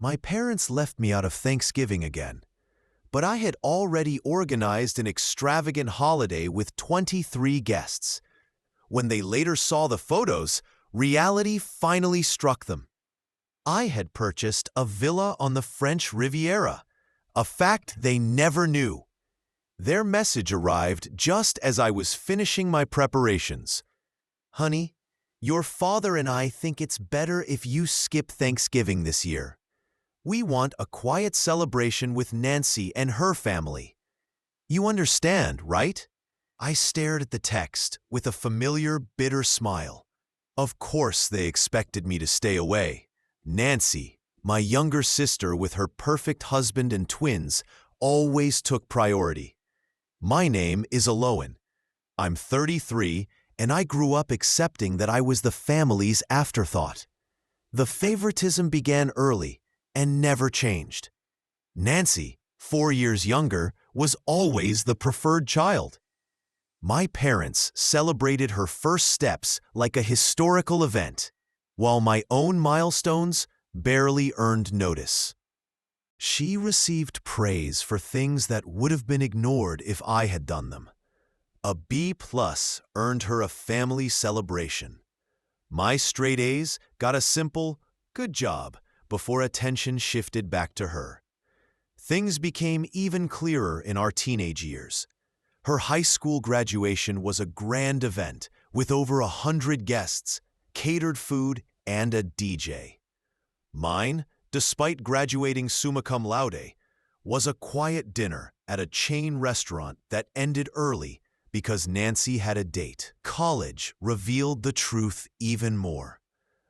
My parents left me out of Thanksgiving again, but I had already organized an extravagant holiday with 23 guests. When they later saw the photos, reality finally struck them. I had purchased a villa on the French Riviera, a fact they never knew. Their message arrived just as I was finishing my preparations. "Honey, your father and I think it's better if you skip Thanksgiving this year. We want a quiet celebration with Nancy and her family. You understand, right?" I stared at the text with a familiar, bitter smile. Of course they expected me to stay away. Nancy, my younger sister with her perfect husband and twins, always took priority. My name is Aloan. I'm 33, and I grew up accepting that I was the family's afterthought. The favoritism began early and never changed. Nancy, 4 years younger, was always the preferred child. My parents celebrated her first steps like a historical event, while my own milestones barely earned notice. She received praise for things that would have been ignored if I had done them. A B+ earned her a family celebration. My straight A's got a simple, "good job," before attention shifted back to her. Things became even clearer in our teenage years. Her high school graduation was a grand event with over 100 guests, catered food, and a DJ. Mine, despite graduating summa cum laude, was a quiet dinner at a chain restaurant that ended early because Nancy had a date. College revealed the truth even more.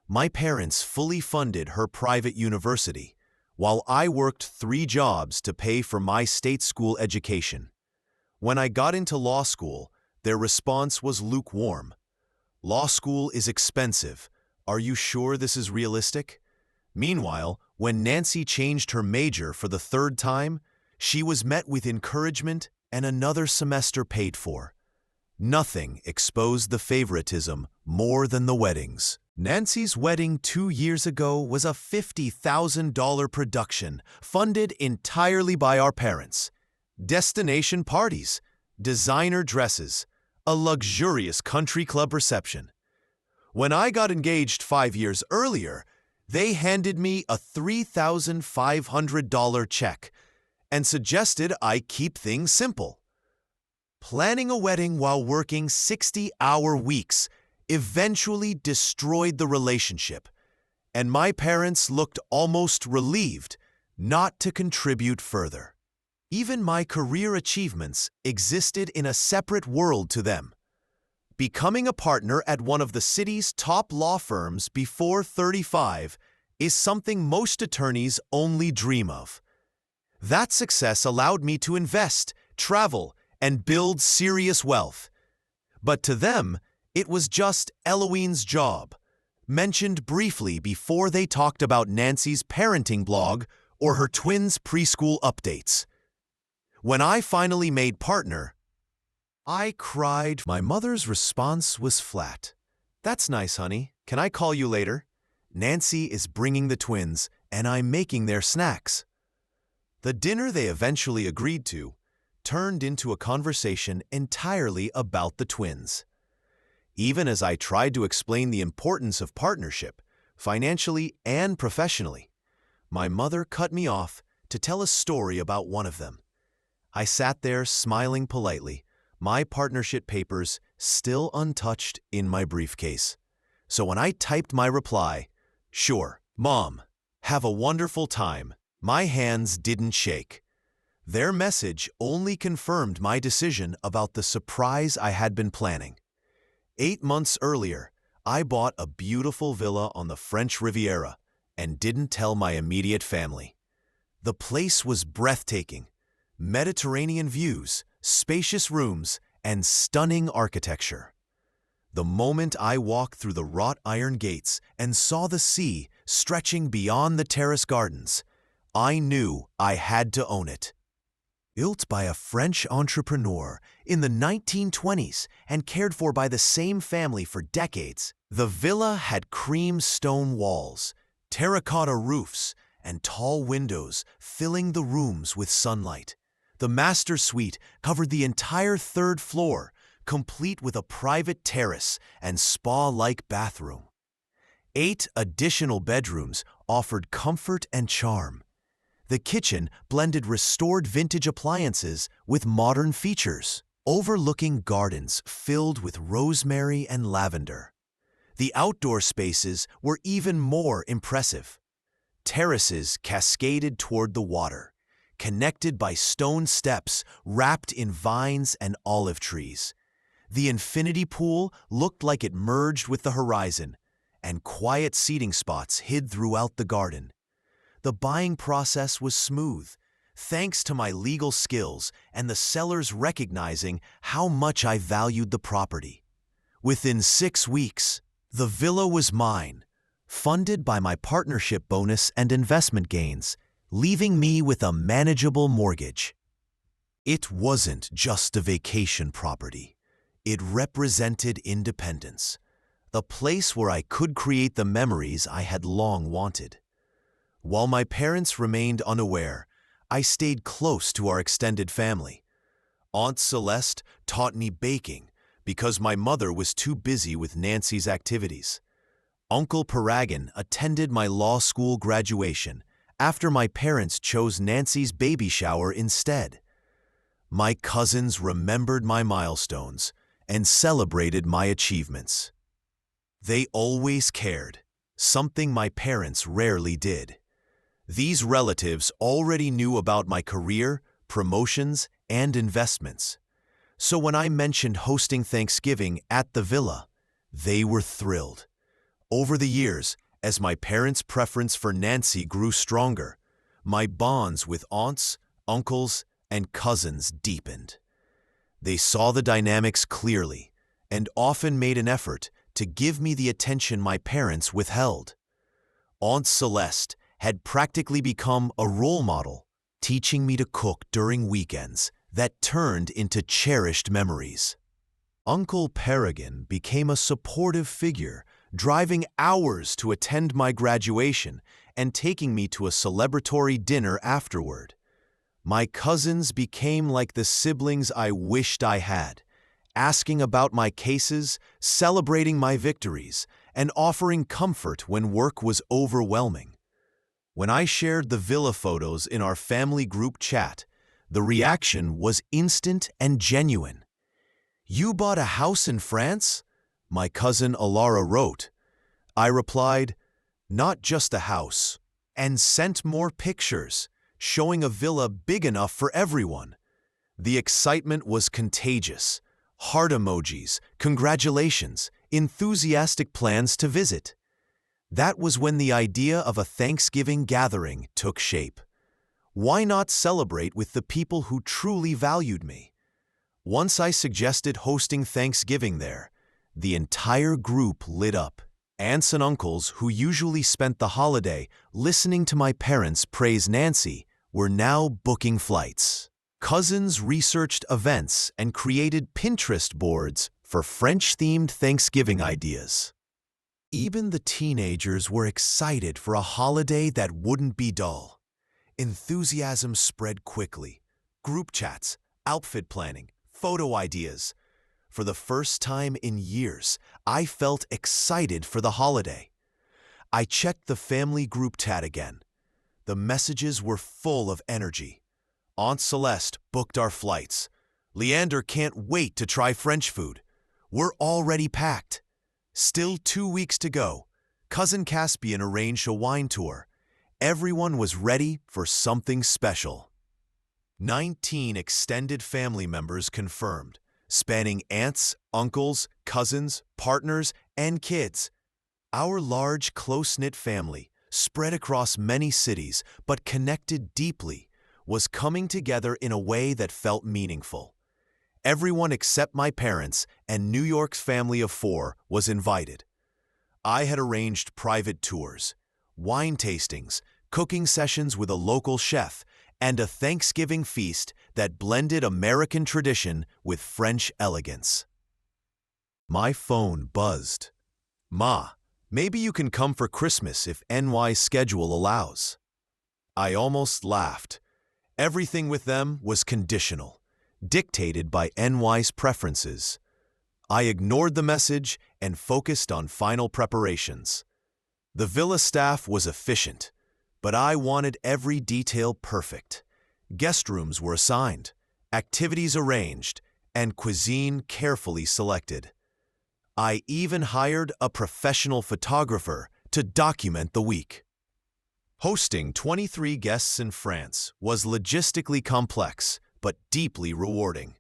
My parents fully funded her private university, while I worked 3 jobs to pay for my state school education. When I got into law school, their response was lukewarm. "Law school is expensive. Are you sure this is realistic?" Meanwhile, when Nancy changed her major for the 3rd time, she was met with encouragement and another semester paid for. Nothing exposed the favoritism more than the weddings. Nancy's wedding 2 years ago was a $50,000 production funded entirely by our parents. Destination parties, designer dresses, a luxurious country club reception. When I got engaged 5 years earlier, they handed me a $3,500 check and suggested I keep things simple. Planning a wedding while working 60-hour weeks eventually destroyed the relationship, and my parents looked almost relieved not to contribute further. Even my career achievements existed in a separate world to them. Becoming a partner at one of the city's top law firms before 35 is something most attorneys only dream of. That success allowed me to invest, travel, and build serious wealth. But to them, it was just Eloine's job, mentioned briefly before they talked about Nancy's parenting blog or her twins' preschool updates. When I finally made partner, I cried. My mother's response was flat. "That's nice, honey. Can I call you later? Nancy is bringing the twins, and I'm making their snacks." The dinner they eventually agreed to turned into a conversation entirely about the twins. Even as I tried to explain the importance of partnership, financially and professionally, my mother cut me off to tell a story about one of them. I sat there smiling politely, my partnership papers still untouched in my briefcase. So when I typed my reply, "Sure, Mom, have a wonderful time," my hands didn't shake. Their message only confirmed my decision about the surprise I had been planning. 8 months earlier, I bought a beautiful villa on the French Riviera and didn't tell my immediate family. The place was breathtaking. Mediterranean views, spacious rooms, and stunning architecture. The moment I walked through the wrought iron gates and saw the sea stretching beyond the terrace gardens, I knew I had to own it. Built by a French entrepreneur in the 1920s and cared for by the same family for decades, the villa had cream stone walls, terracotta roofs, and tall windows filling the rooms with sunlight. The master suite covered the entire third floor, complete with a private terrace and spa-like bathroom. 8 additional bedrooms offered comfort and charm. The kitchen blended restored vintage appliances with modern features, overlooking gardens filled with rosemary and lavender. The outdoor spaces were even more impressive. Terraces cascaded toward the water, connected by stone steps wrapped in vines and olive trees. The infinity pool looked like it merged with the horizon, and quiet seating spots hid throughout the garden. The buying process was smooth, thanks to my legal skills and the sellers recognizing how much I valued the property. Within 6 weeks, the villa was mine, funded by my partnership bonus and investment gains, leaving me with a manageable mortgage. It wasn't just a vacation property. It represented independence, the place where I could create the memories I had long wanted. While my parents remained unaware, I stayed close to our extended family. Aunt Celeste taught me baking because my mother was too busy with Nancy's activities. Uncle Paragon attended my law school graduation after my parents chose Nancy's baby shower instead. My cousins remembered my milestones and celebrated my achievements. They always cared, something my parents rarely did. These relatives already knew about my career, promotions, and investments. So when I mentioned hosting Thanksgiving at the villa, they were thrilled. Over the years, as my parents' preference for Nancy grew stronger, my bonds with aunts, uncles, and cousins deepened. They saw the dynamics clearly and often made an effort to give me the attention my parents withheld. Aunt Celeste had practically become a role model, teaching me to cook during weekends that turned into cherished memories. Uncle Paragon became a supportive figure, driving hours to attend my graduation and taking me to a celebratory dinner afterward. My cousins became like the siblings I wished I had, asking about my cases, celebrating my victories, and offering comfort when work was overwhelming. When I shared the villa photos in our family group chat, the reaction was instant and genuine. "You bought a house in France?" my cousin Alara wrote. I replied, "Not just a house," and sent more pictures, showing a villa big enough for everyone. The excitement was contagious. Heart emojis, congratulations, enthusiastic plans to visit. That was when the idea of a Thanksgiving gathering took shape. Why not celebrate with the people who truly valued me? Once I suggested hosting Thanksgiving there, the entire group lit up. Aunts and uncles who usually spent the holiday listening to my parents praise Nancy were now booking flights. Cousins researched events and created Pinterest boards for French-themed Thanksgiving ideas. Even the teenagers were excited for a holiday that wouldn't be dull. Enthusiasm spread quickly. Group chats, outfit planning, photo ideas. For the first time in years, I felt excited for the holiday. I checked the family group chat again. The messages were full of energy. Aunt Celeste booked our flights. Leander can't wait to try French food. We're already packed. Still 2 weeks to go. Cousin Caspian arranged a wine tour. Everyone was ready for something special. 19 extended family members confirmed, spanning aunts, uncles, cousins, partners, and kids. Our large, close-knit family, spread across many cities but connected deeply, was coming together in a way that felt meaningful. Everyone except my parents and New York's family of 4 was invited. I had arranged private tours, wine tastings, cooking sessions with a local chef, and a Thanksgiving feast that blended American tradition with French elegance. My phone buzzed. "Ma, maybe you can come for Christmas if NY's schedule allows." I almost laughed. Everything with them was conditional, dictated by NY's preferences. I ignored the message and focused on final preparations. The villa staff was efficient, but I wanted every detail perfect. Guest rooms were assigned, activities arranged, and cuisine carefully selected. I even hired a professional photographer to document the week. Hosting 23 guests in France was logistically complex, but deeply rewarding.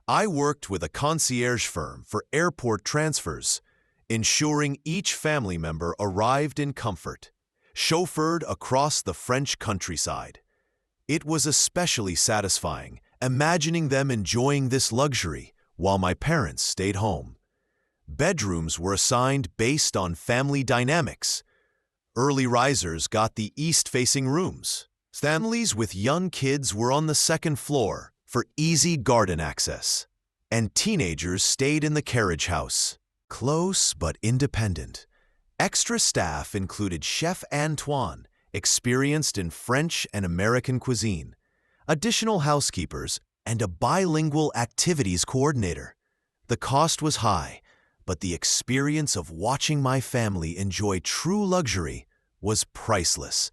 I worked with a concierge firm for airport transfers, ensuring each family member arrived in comfort, chauffeured across the French countryside. It was especially satisfying imagining them enjoying this luxury while my parents stayed home. Bedrooms were assigned based on family dynamics. Early risers got the east-facing rooms. Families with young kids were on the second floor for easy garden access. And teenagers stayed in the carriage house, close but independent. Extra staff included Chef Antoine, experienced in French and American cuisine, additional housekeepers, and a bilingual activities coordinator. The cost was high, but the experience of watching my family enjoy true luxury was priceless.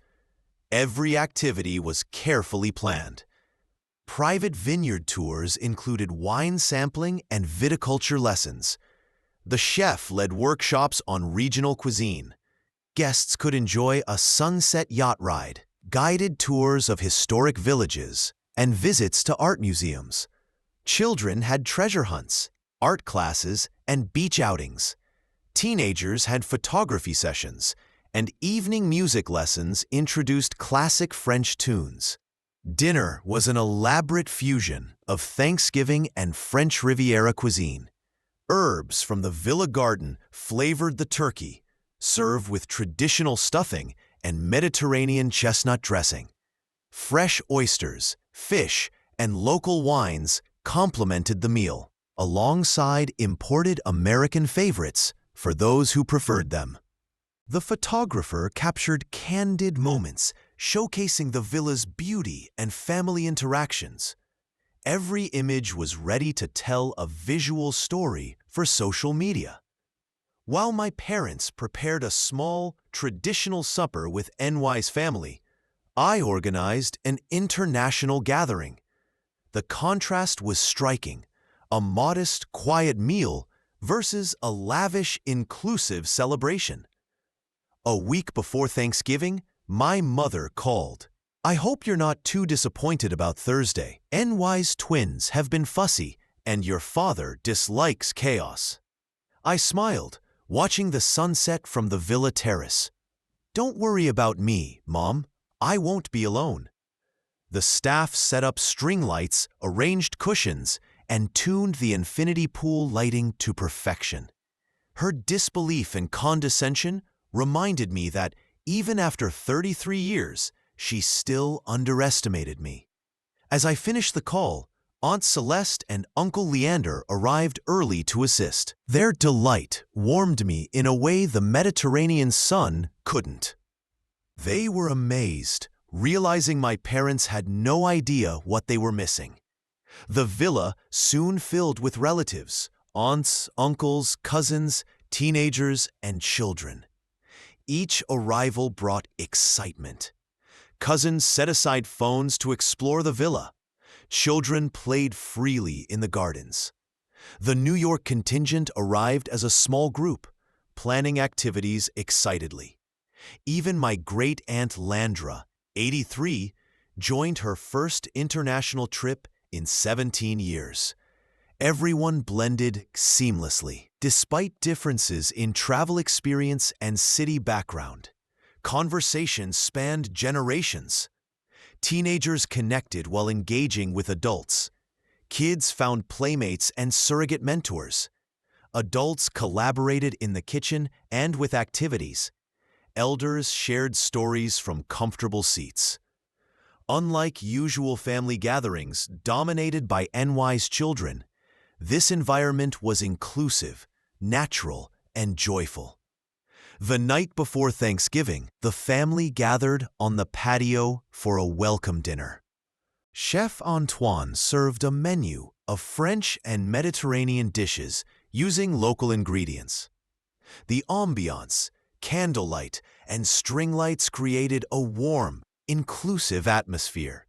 Every activity was carefully planned. Private vineyard tours included wine sampling and viticulture lessons. The chef led workshops on regional cuisine. Guests could enjoy a sunset yacht ride, guided tours of historic villages, and visits to art museums. Children had treasure hunts, art classes, and beach outings. Teenagers had photography sessions, and evening music lessons introduced classic French tunes. Dinner was an elaborate fusion of Thanksgiving and French Riviera cuisine. Herbs from the villa garden flavored the turkey, served with traditional stuffing and Mediterranean chestnut dressing. Fresh oysters, fish, and local wines complemented the meal, alongside imported American favorites for those who preferred them. The photographer captured candid moments, showcasing the villa's beauty and family interactions. Every image was ready to tell a visual story for social media. While my parents prepared a small, traditional supper with NY's family, I organized an international gathering. The contrast was striking: a modest, quiet meal versus a lavish, inclusive celebration. A week before Thanksgiving, my mother called. "I hope you're not too disappointed about Thursday. NY's twins have been fussy, and your father dislikes chaos." I smiled, watching the sunset from the villa terrace. "Don't worry about me, Mom. I won't be alone." The staff set up string lights, arranged cushions, and tuned the infinity pool lighting to perfection. Her disbelief and condescension reminded me that, even after 33 years, she still underestimated me. As I finished the call, Aunt Celeste and Uncle Leander arrived early to assist. Their delight warmed me in a way the Mediterranean sun couldn't. They were amazed, realizing my parents had no idea what they were missing. The villa soon filled with relatives, aunts, uncles, cousins, teenagers, and children. Each arrival brought excitement. Cousins set aside phones to explore the villa. Children played freely in the gardens. The New York contingent arrived as a small group, planning activities excitedly. Even my great-aunt Landra, 83, joined her first international trip in 17 years. Everyone blended seamlessly. Despite differences in travel experience and city background, conversations spanned generations. Teenagers connected while engaging with adults. Kids found playmates and surrogate mentors. Adults collaborated in the kitchen and with activities. Elders shared stories from comfortable seats. Unlike usual family gatherings dominated by NY's children, this environment was inclusive, natural, and joyful. The night before Thanksgiving, the family gathered on the patio for a welcome dinner. Chef Antoine served a menu of French and Mediterranean dishes using local ingredients. The ambiance, candlelight, and string lights created a warm, inclusive atmosphere.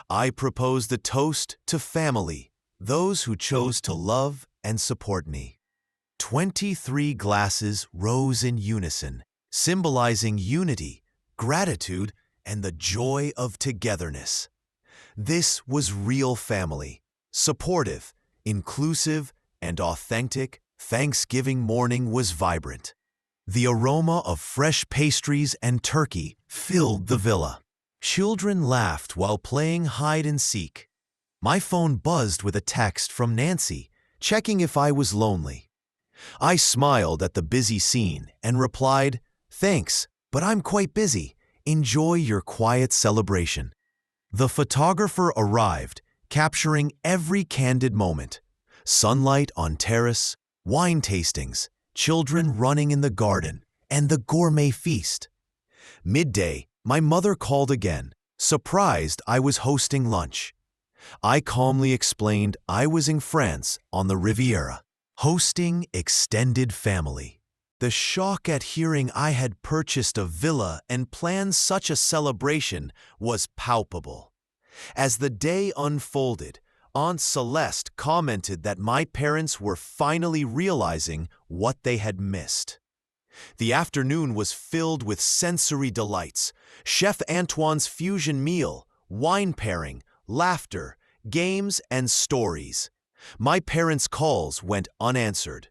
I proposed a toast to family, those who chose to love and support me. 23 glasses rose in unison, symbolizing unity, gratitude, and the joy of togetherness. This was real family, supportive, inclusive, and authentic. Thanksgiving morning was vibrant. The aroma of fresh pastries and turkey filled the villa. Children laughed while playing hide and seek. My phone buzzed with a text from Nancy, checking if I was lonely. I smiled at the busy scene and replied, "Thanks, but I'm quite busy. Enjoy your quiet celebration." The photographer arrived, capturing every candid moment. Sunlight on terrace, wine tastings, children running in the garden, and the gourmet feast. Midday, my mother called again, surprised I was hosting lunch. I calmly explained I was in France on the Riviera, hosting extended family. The shock at hearing I had purchased a villa and planned such a celebration was palpable. As the day unfolded, Aunt Celeste commented that my parents were finally realizing what they had missed. The afternoon was filled with sensory delights: Chef Antoine's fusion meal, wine pairing, laughter, games, and stories. My parents' calls went unanswered.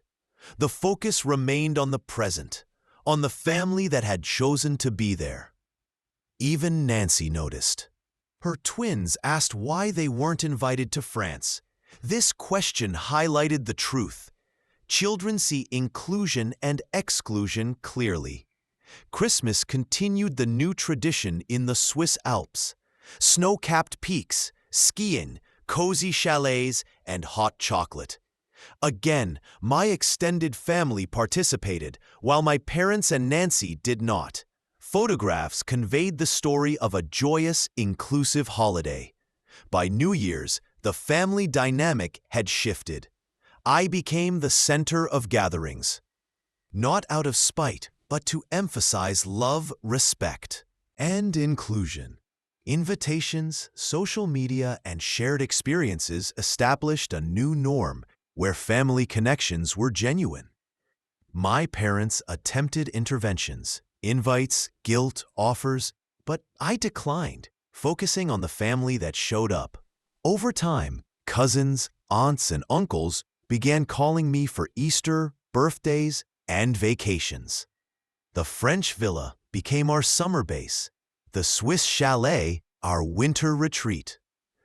The focus remained on the present, on the family that had chosen to be there. Even Nancy noticed. Her twins asked why they weren't invited to France. This question highlighted the truth. Children see inclusion and exclusion clearly. Christmas continued the new tradition in the Swiss Alps: snow-capped peaks, skiing, cozy chalets, and hot chocolate. Again, my extended family participated, while my parents and Nancy did not. Photographs conveyed the story of a joyous, inclusive holiday. By New Year's, the family dynamic had shifted. I became the center of gatherings. Not out of spite, but to emphasize love, respect, and inclusion. Invitations, social media, and shared experiences established a new norm where family connections were genuine. My parents attempted interventions, invites, guilt, offers, but I declined, focusing on the family that showed up. Over time, cousins, aunts, and uncles began calling me for Easter, birthdays, and vacations. The French villa became our summer base, the Swiss chalet our winter retreat.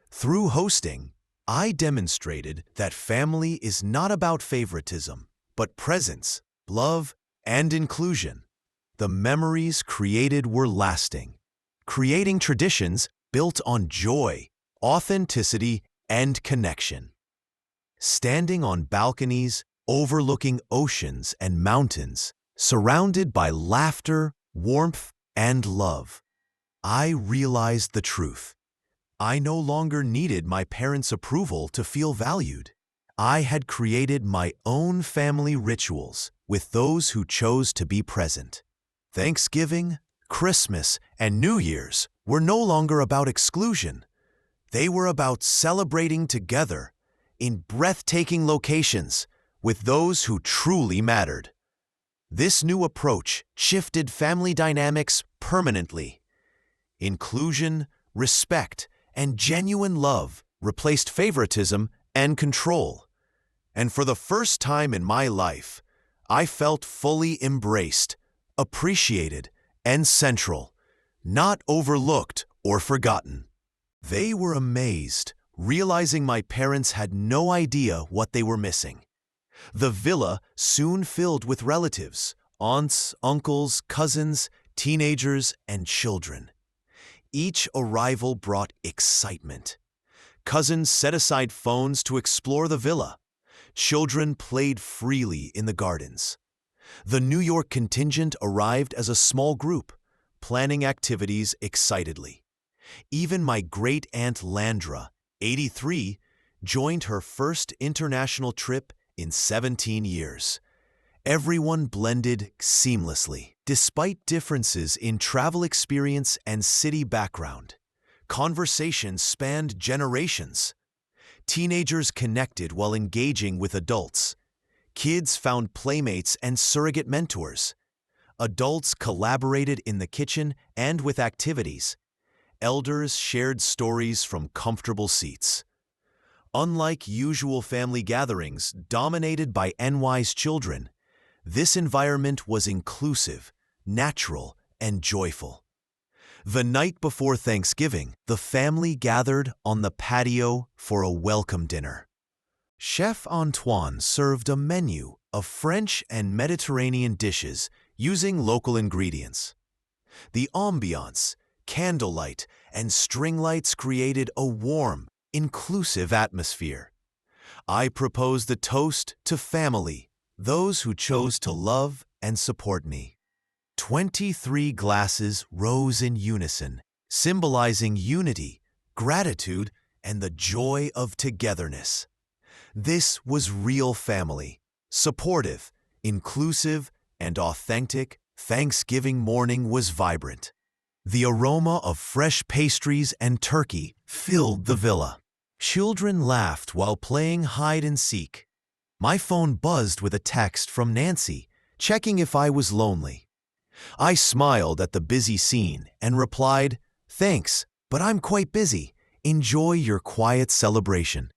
Through hosting, I demonstrated that family is not about favoritism, but presence, love, and inclusion. The memories created were lasting, creating traditions built on joy, authenticity, and connection. Standing on balconies, overlooking oceans and mountains, surrounded by laughter, warmth, and love, I realized the truth. I no longer needed my parents' approval to feel valued. I had created my own family rituals with those who chose to be present. Thanksgiving, Christmas, and New Year's were no longer about exclusion. They were about celebrating together in breathtaking locations with those who truly mattered. This new approach shifted family dynamics permanently. Inclusion, respect, and genuine love replaced favoritism and control. And for the first time in my life, I felt fully embraced, appreciated, and central, not overlooked or forgotten. They were amazed, realizing my parents had no idea what they were missing. The villa soon filled with relatives, aunts, uncles, cousins, teenagers, and children. Each arrival brought excitement. Cousins set aside phones to explore the villa. Children played freely in the gardens. The New York contingent arrived as a small group, planning activities excitedly. Even my great-aunt Landra, 83, joined her first international trip in 17 years. Everyone blended seamlessly. Despite differences in travel experience and city background, conversations spanned generations. Teenagers connected while engaging with adults. Kids found playmates and surrogate mentors. Adults collaborated in the kitchen and with activities. Elders shared stories from comfortable seats. Unlike usual family gatherings dominated by NY's children, this environment was inclusive, natural, and joyful. The night before Thanksgiving, the family gathered on the patio for a welcome dinner. Chef Antoine served a menu of French and Mediterranean dishes using local ingredients. The ambiance, candlelight, and string lights created a warm, inclusive atmosphere. I proposed the toast to family, those who chose to love and support me. 23 glasses rose in unison, symbolizing unity, gratitude, and the joy of togetherness. This was real family, supportive, inclusive, and authentic. Thanksgiving morning was vibrant. The aroma of fresh pastries and turkey filled the villa. Children laughed while playing hide and seek. My phone buzzed with a text from Nancy, checking if I was lonely. I smiled at the busy scene and replied, "Thanks, but I'm quite busy. Enjoy your quiet celebration."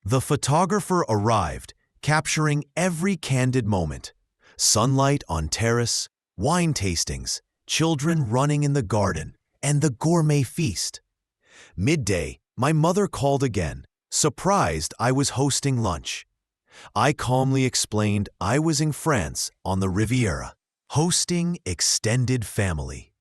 The photographer arrived, capturing every candid moment. Sunlight on terrace, wine tastings, children running in the garden, and the gourmet feast. Midday, my mother called again, surprised I was hosting lunch. I calmly explained I was in France on the Riviera, hosting extended family.